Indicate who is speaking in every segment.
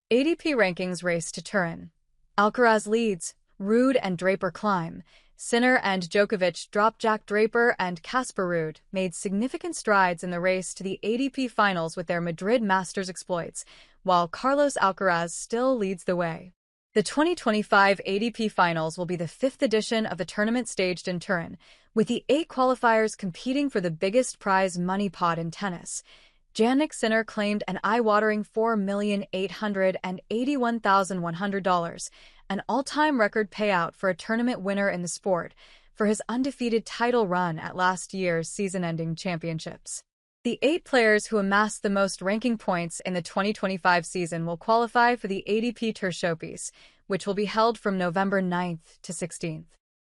Speaker 1: ATP rankings race to Turin. Alcaraz leads, Ruud and Draper climb. Sinner and Djokovic drop. Draper and Ruud made significant strides in the race to the ATP finals with their Madrid Masters exploits, while Carlos Alcaraz still leads the way. The 2025 ATP Finals will be the fifth edition of the tournament staged in Turin, with the 8 qualifiers competing for the biggest prize money pot in tennis. Jannik Sinner claimed an eye-watering $4,881,100, an all-time record payout for a tournament winner in the sport, for his undefeated title run at last year's season-ending championships. The 8 players who amassed the most ranking points in the 2025 season will qualify for the ATP Tour Showpiece, which will be held from November 9th to 16th.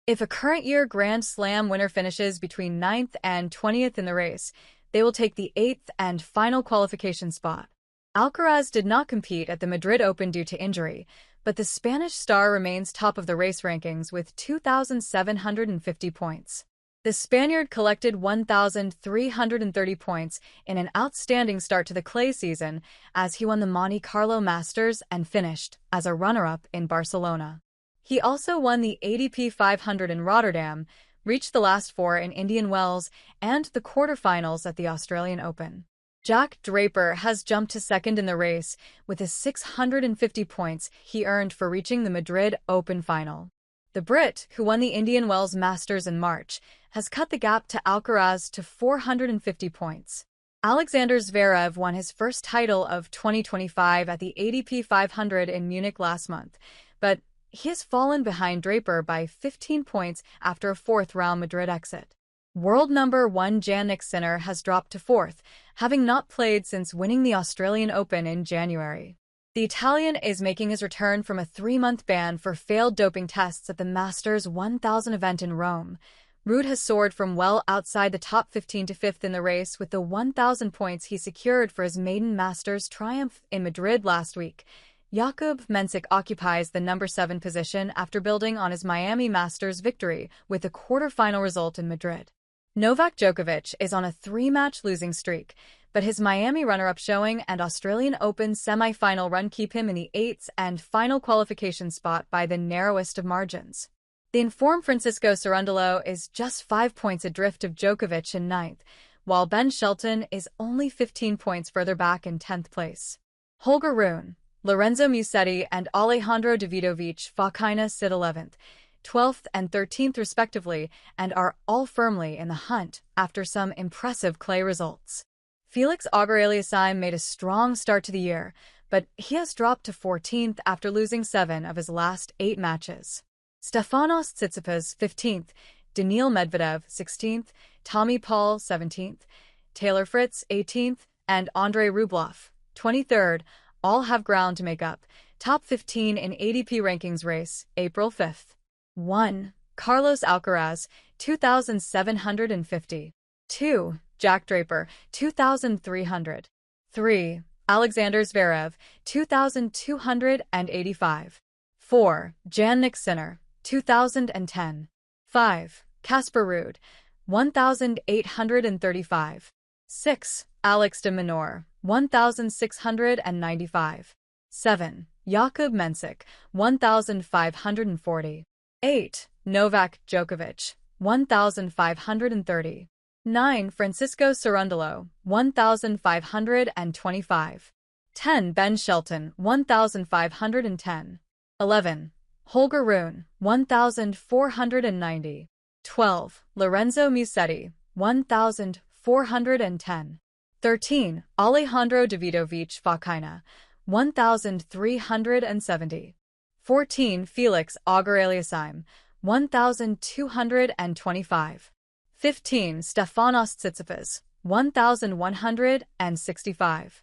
Speaker 1: If a current year Grand Slam winner finishes between 9th and 20th in the race, they will take the 8th and final qualification spot. Alcaraz did not compete at the Madrid Open due to injury, but the Spanish star remains top of the race rankings with 2,750 points. The Spaniard collected 1,330 points in an outstanding start to the clay season as he won the Monte Carlo Masters and finished as a runner-up in Barcelona. He also won the ATP 500 in Rotterdam, reached the last 4 in Indian Wells, and the quarterfinals at the Australian Open. Draper has jumped to second in the race with the 650 points he earned for reaching the Madrid Open final. The Brit, who won the Indian Wells Masters in March, has cut the gap to Alcaraz to 450 points. Alexander Zverev won his first title of 2025 at the ATP 500 in Munich last month, but he has fallen behind Draper by 15 points after a 4th-round Madrid exit. World number 1 Jannik Sinner has dropped to 4th, having not played since winning the Australian Open in January. The Italian is making his return from a 3-month ban for failed doping tests at the Masters 1000 event in Rome. Ruud has soared from well outside the top 15 to 5th in the race with the 1,000 points he secured for his maiden Masters triumph in Madrid last week. Jakub Mensik occupies the number 7 position after building on his Miami Masters victory with a quarter-final result in Madrid. Novak Djokovic is on a 3-match losing streak, but his Miami runner-up showing and Australian Open semi-final run keep him in the 8th and final qualification spot by the narrowest of margins. The informed Francisco Cerundolo is just 5 points adrift of Djokovic in 9th, while Ben Shelton is only 15 points further back in 10th place. Holger Rune, Lorenzo Musetti and Alejandro Davidovich Fokina sit 11th, 12th and 13th respectively, and are all firmly in the hunt after some impressive clay results. Felix Auger-Aliassime made a strong start to the year, but he has dropped to 14th after losing 7 of his last 8 matches. Stefanos Tsitsipas 15th, Daniil Medvedev 16th, Tommy Paul 17th, Taylor Fritz 18th, and Andrei Rublev 23rd all have ground to make up. Top 15 in ATP rankings race, April 5th. 1. Carlos Alcaraz, 2,750. 2. Draper, 2,300. 3. Alexander Zverev, 2,285. 4. Jannik Sinner, 2,010. 5. Ruud, 1,835. 6. Alex de Minaur, 1,695. 7. Jakub Mensik, 1,540. 8. Novak Djokovic, 1,530. 9. Francisco Cerundolo, 1,525. 10. Ben Shelton, 1,510. 11. Holger Rune, 1,490. 12. Lorenzo Musetti, 1,410. 13. Alejandro Davidovich Fokina, 1,370. 14. Felix Auger-Aliassime, 1,225. 15. Stefanos Tsitsipas, 1,165.